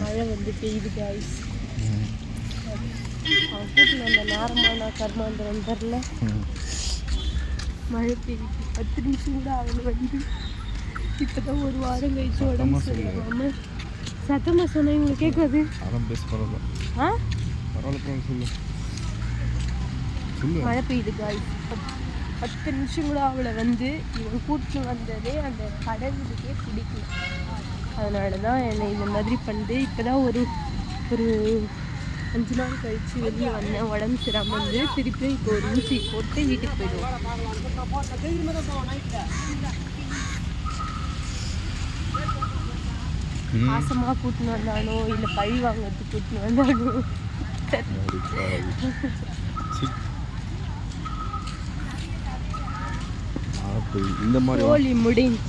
மழை வந்து பெய்யுது காய்ஸ். அவன் கூட்டில் அந்த நேரமான கர்மாந்திரம் தெரில. மழை பெய்யுது. 10 நிமிஷம் கூட அவனை வந்து இப்போதான் ஒரு வாரம் கழிச்சு உடம்பு சரியாம சத்தமாக சொன்னால் இவங்களுக்கு கேட்காது. ஆ மழை பெய்யுது காய்ஸ். 10 நிமிஷம் கூட அவளை வந்து இவன் கூட்டிட்டு வந்ததே அந்த கடவுளுக்கே பிடிக்கல. அதனால தான் என்னை இந்த மாதிரி பண்ணுது. இப்போ தான் ஒரு 5 நாள் கழித்து வெளியே வந்தேன். உடம்பு சரியாமல் வந்து திருப்பியும் இப்போ ஒரு ஊசி போட்டு வீட்டுக்கு போயிடுவோம். பாசமாக கூட்டின்னு வந்தானோ இல்லை பழி வாங்கிறதுக்கு கூட்டின்னு வந்தானோ இந்த மாதிரி கோழி முடிஞ்சு